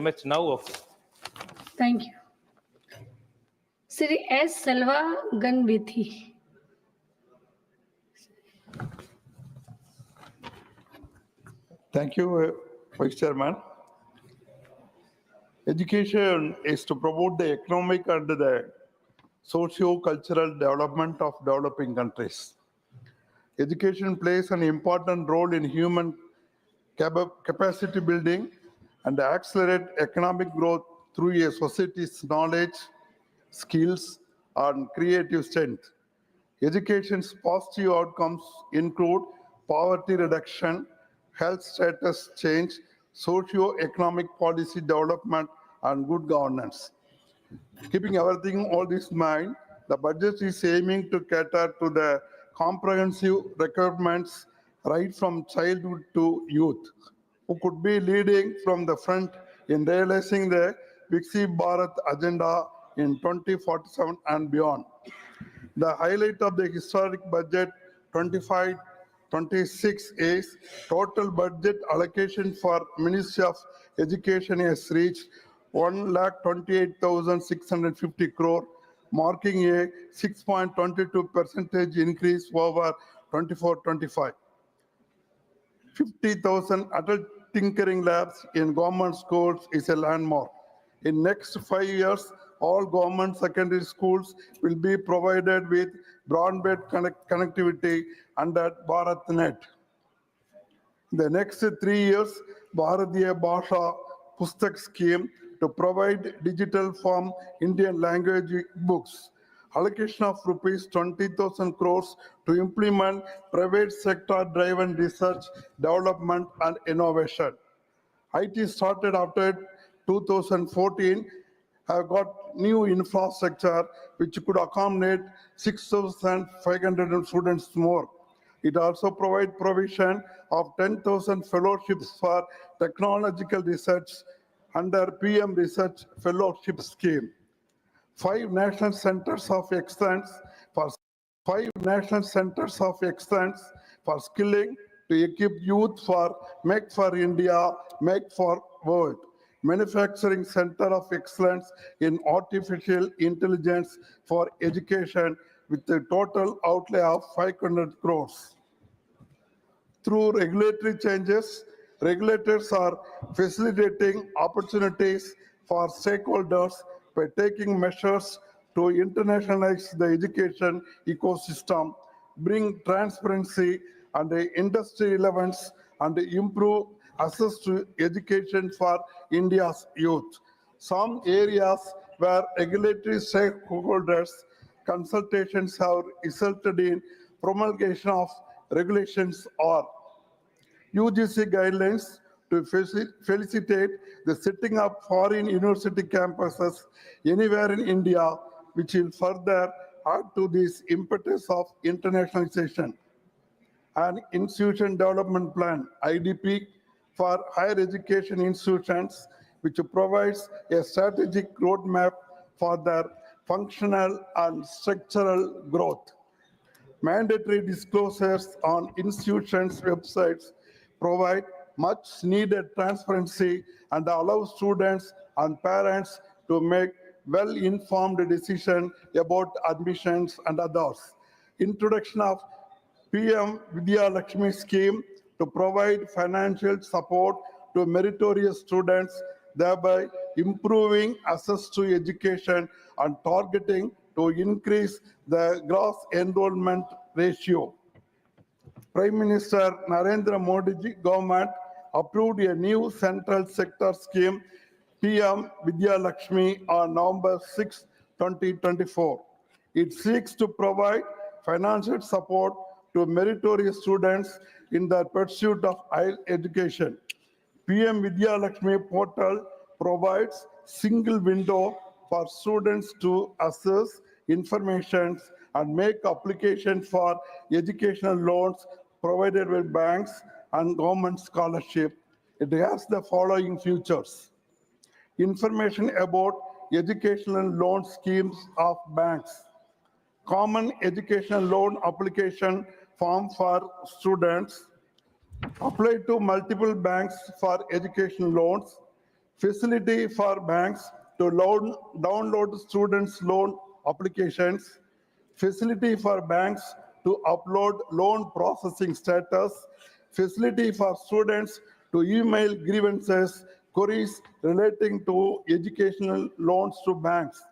much now of. Thank you. Sri S. Selvaganabathy. Thank you, Vice Chairman. Education is to promote the economic and the socio-cultural development of developing countries. Education plays an important role in human capacity building and accelerate economic growth through a society's knowledge, skills, and creative strength. Education's positive outcomes include poverty reduction, health status change, socio-economic policy development, and good governance. Keeping everything all this in mind, the budget is aiming to cater to the comprehensive requirements right from childhood to youth, who could be leading from the front in realizing the Viksit Bharat agenda in 2047 and beyond. The highlight of the historic budget 25-26 is total budget allocation for Ministry of Education has reached 1,28,650 crore, marking a 6.22% increase over 24-25. 50,000 adult tinkering labs in government schools is a landmark. In next 5 years, all government secondary schools will be provided with broadband connectivity under BharatNet. In the next 3 years, Bharatiya Bhasha Pustak scheme to provide digital form Indian language books. Allocation of rupees 20,000 crores to implement private sector-driven research, development, and innovation. IT started after 2014 have got new infrastructure which could accommodate 6,500 students more. It also provides provision of 10,000 fellowships for technological research under PM Research Fellowship Scheme. 5 national centers of excellence for skilling to equip youth for Make for India, Make for World. Manufacturing Center of Excellence in Artificial Intelligence for Education with a total outlay of 500 crores. Through regulatory changes, regulators are facilitating opportunities for stakeholders by taking measures to internationalize the education ecosystem, bring transparency and industry relevance, and improve access to education for India's youth. Some areas where regulatory stakeholders consultations have resulted in promulgation of regulations are UGC guidelines to facilitate the setting up foreign university campuses anywhere in India, which will further add to this impetus of internationalization. An institution development plan, IDP, for higher education institutions, which provides a strategic roadmap for their functional and structural growth. Mandatory disclosures on institutions' websites provide much needed transparency and allow students and parents to make well-informed decisions about admissions and others. Introduction of PM Vidya Lakshmi scheme to provide financial support to meritorious students, thereby improving access to education and targeting to increase the gross enrollment ratio. Prime Minister Narendra Modi government approved a new central sector scheme, PM Vidya Lakshmi, on November 6, 2024. It seeks to provide financial support to meritorious students in the pursuit of higher education. PM Vidya Lakshmi portal provides single window for students to access information and make application for educational loans provided by banks and government scholarship. It has the following features: information about educational loan schemes of banks, common educational loan application form for students, apply to multiple banks for education loans, facility for banks to download students' loan applications, facility for banks to upload loan processing status, facility for students to email grievances, queries relating to educational loans to banks,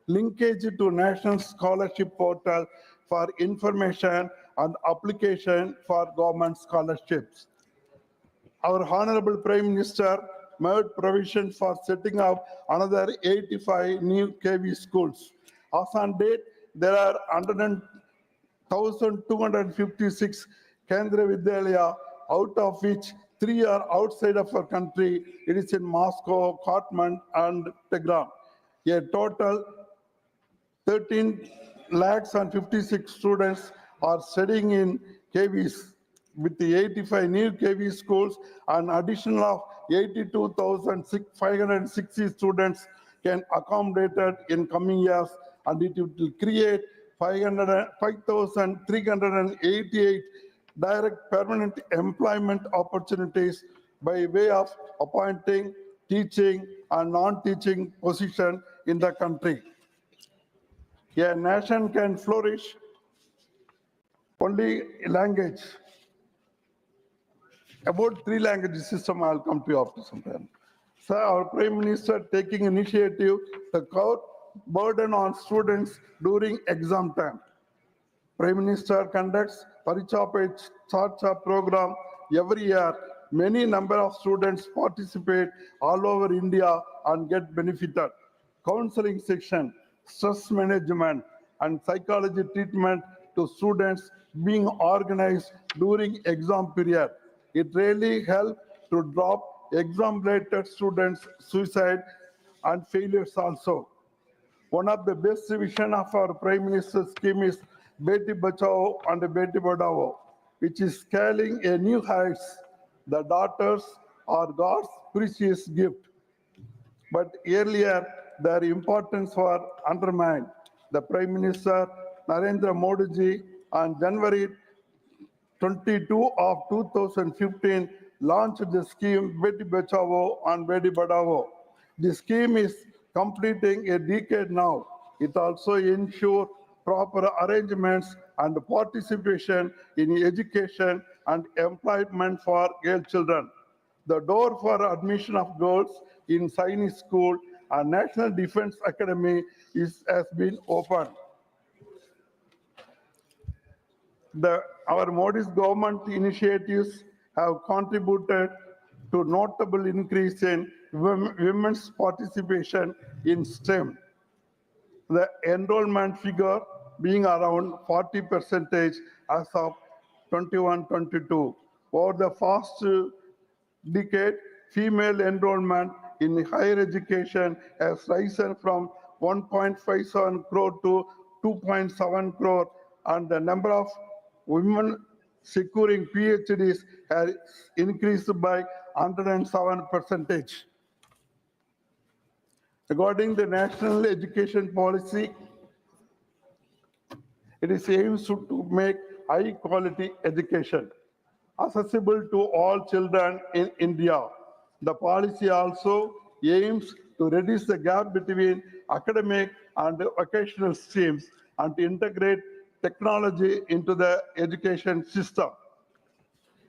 linkage to National Scholarship Portal for information and application for government scholarships. Our Honorable Prime Minister made provision for setting up another 85 new KV schools. As on date, there are 1,256 Kendra Vidyalaya, out of which 3 are outside of our country. It is in Moscow, Kathmandu, and Tehran. A total 13 lakhs and 56 students are studying in KVs, with the 85 new KV schools. An additional of 82,560 students can accommodated in coming years, and it will create 5,388 direct permanent employment opportunities by way of appointing, teaching, and non-teaching position in the country. A nation can flourish only language. About 3 language system, I'll come to you after some time. Sir, our Prime Minister taking initiative to cut burden on students during exam time. Prime Minister conducts Paricha Pe Charcha program every year. Many number of students participate all over India and get benefited. Counseling section, stress management, and psychology treatment to students being organized during exam period. It really helps to drop exam-related students' suicide and failures also. One of the best vision of our Prime Minister's scheme is Beti Bachao and Beti Padhao, which is scaling a new heights. The daughters are God's precious gift. But earlier, their importance was undermined. The Prime Minister Narendra Modi ji on January 22 of 2015 launched the scheme Beti Bachao and Beti Padhao. The scheme is completing a decade now. It also ensures proper arrangements and participation in education and employment for girl children. The door for admission of girls in Sainik School and National Defense Academy has been opened. Our Modi's government initiatives have contributed to notable increase in women's participation in STEM. The enrollment figure being around 40% as of 21-22. Over the past decade, female enrollment in higher education has risen from 1.57 crore to 2.7 crore, and the number of women securing PhDs has increased by 107%. Regarding the national education policy, it is aims to make high quality education accessible to all children in India. The policy also aims to reduce the gap between academic and vocational streams and to integrate technology into the education system.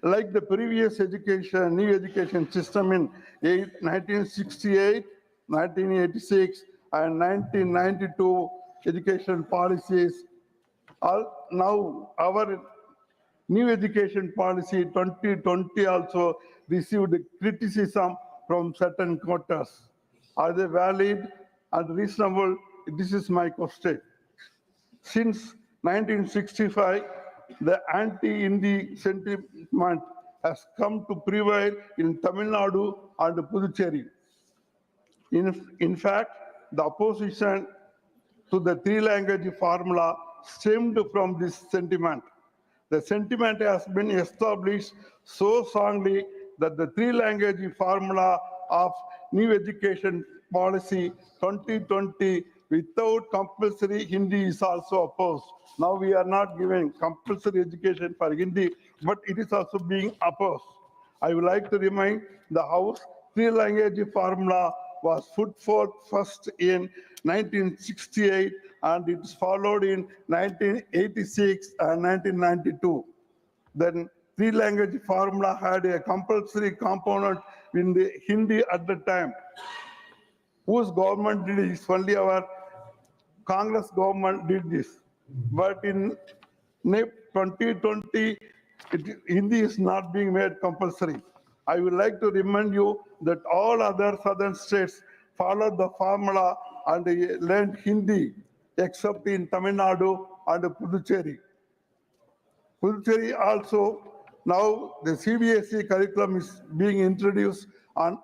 Like the previous education, new education system in 1968, 1986, and 1992 education policies, now our new education policy 2020 also received criticism from certain quarters. Are they valid and reasonable? This is my question. Since 1965, the anti-Hindi sentiment has come to prevail in Tamil Nadu and Puducherry. In fact, the opposition to the three-language formula stemmed from this sentiment. The sentiment has been established so strongly that the three-language formula of new education policy 2020 without compulsory Hindi is also opposed. Now we are not giving compulsory education for Hindi, but it is also being opposed. I would like to remind the House three-language formula was put forth first in 1968 and it's followed in 1986 and 1992. Then three-language formula had a compulsory component in the Hindi at the time. Whose government did this? Only our Congress government did this. But in 2020, Hindi is not being made compulsory. I would like to remind you that all other southern states followed the formula and learned Hindi, except in Tamil Nadu and Puducherry. Puducherry also, now the CBSE curriculum is being introduced on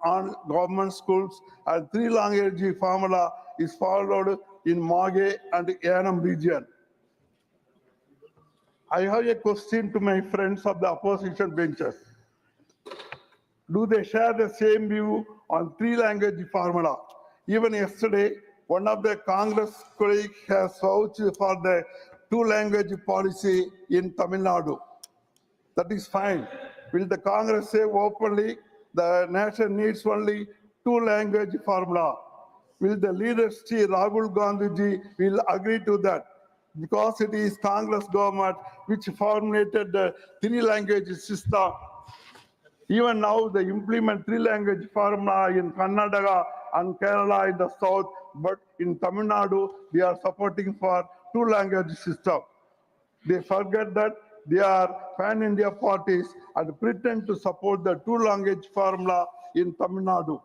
government schools, and three-language formula is followed in Maghe and Yanam region. I have a question to my friends of the opposition benches. Do they share the same view on three-language formula? Even yesterday, one of the Congress colleagues has vouched for the two-language policy in Tamil Nadu. That is fine. Will the Congress say openly the nation needs only two-language formula? Will the leaders, Sri Rahul Gandhi will agree to that? Because it is Congress government which formulated the three-language system. Even now, they implement three-language formula in Karnataka and Kerala in the south, but in Tamil Nadu, they are supporting for two-language system. They forget that they are pan-India parties and pretend to support the two-language formula in Tamil Nadu.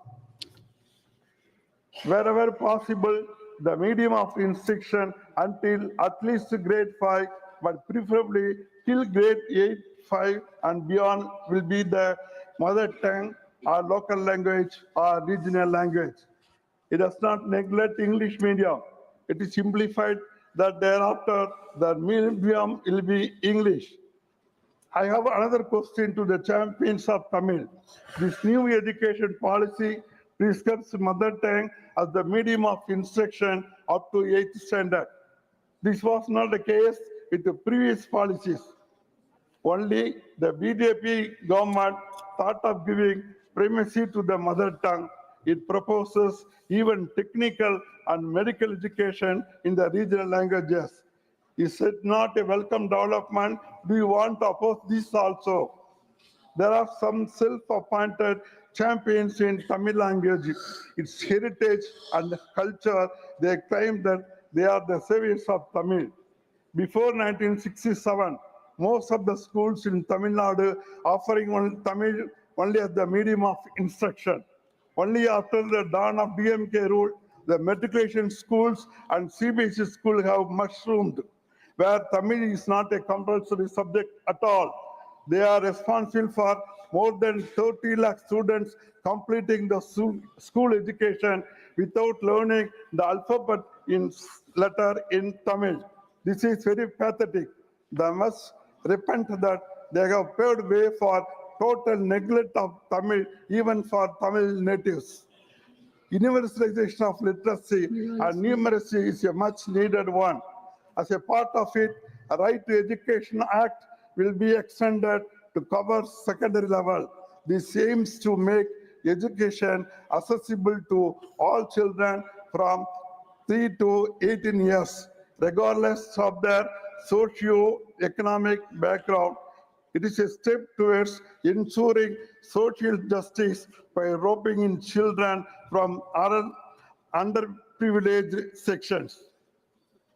Wherever possible, the medium of instruction until at least grade 5, but preferably till grade 8, 5 and beyond will be the mother tongue or local language or regional language. It does not neglect English medium. It is simplified that thereafter the medium will be English. I have another question to the champions of Tamil. This new education policy prescribes mother tongue as the medium of instruction up to 8th standard. This was not the case with the previous policies. Only the BJP government thought of giving primacy to the mother tongue. It proposes even technical and medical education in the regional languages. Is it not a welcome development? Do you want to oppose this also? There are some self-appointed champions in Tamil language, its heritage and culture. They claim that they are the saviors of Tamil. Before 1967, most of the schools in Tamil Nadu offering Tamil only as the medium of instruction. Only after the dawn of DMK rule, the matriculation schools and CBSE schools have mushroomed, where Tamil is not a compulsory subject at all. They are responsible for more than 30 lakh students completing the school education without learning the alphabet in letter in Tamil. This is very pathetic. They must repent that they have paved way for total neglect of Tamil, even for Tamil natives. Universalization of literacy and numeracy is a much needed one. As a part of it, a Right to Education Act will be extended to cover secondary level. This aims to make education accessible to all children from 3 to 18 years, regardless of their socio-economic background. It is a step towards ensuring social justice by roping in children from underprivileged sections.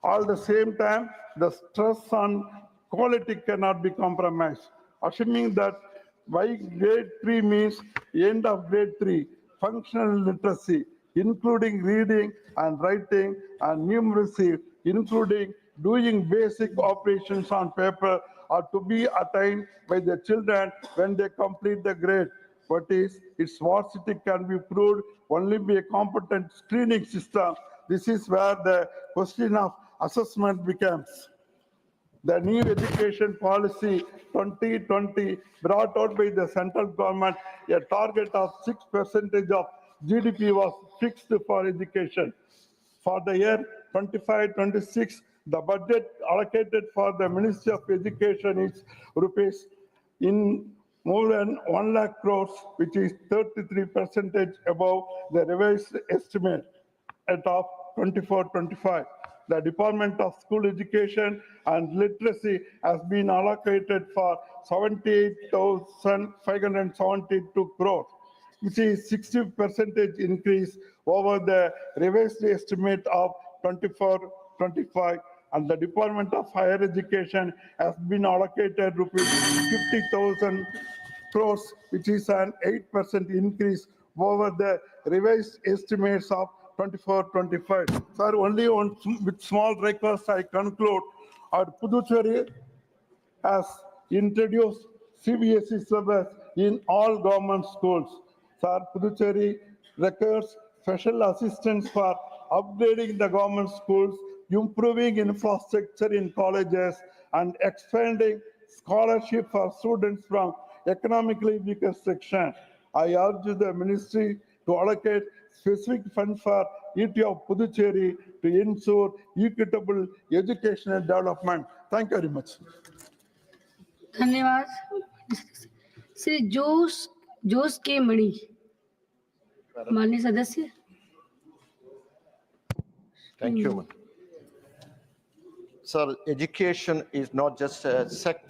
All the same time, the stress on quality cannot be compromised. Assuming that by grade 3 means end of grade 3, functional literacy, including reading and writing and numeracy, including doing basic operations on paper, are to be attained by the children when they complete the grade. But its varsity can be proved only by a competent screening system. This is where the question of assessment becomes. The new education policy 2020 brought out by the central government a target of 6% of GDP was fixed for education. For the year 25-26, the budget allocated for the Ministry of Education is rupees in more than 1 lakh crores, which is 33% above the revised estimate at of 24-25. The Department of School Education and Literacy has been allocated for 78,572 crores, which is 60% increase over the revised estimate of 24-25. And the Department of Higher Education has been allocated rupees 50,000 crores, which is an 8% increase over the revised estimates of 24-25. Sir, only on with small request I conclude. Our Puducherry has introduced CBSE syllabus in all government schools. Sir, Puducherry requires special assistance for upgrading the government schools, improving infrastructure in colleges, and expanding scholarship for students from economically weaker section. I urge the ministry to allocate specific funds for ET of Puducherry to ensure equitable educational development. Thank you very much. धन्यवाद। श्री जोश जोश के मणि, माननीय सदस्य। Thank you. Sir, education is not just a sector.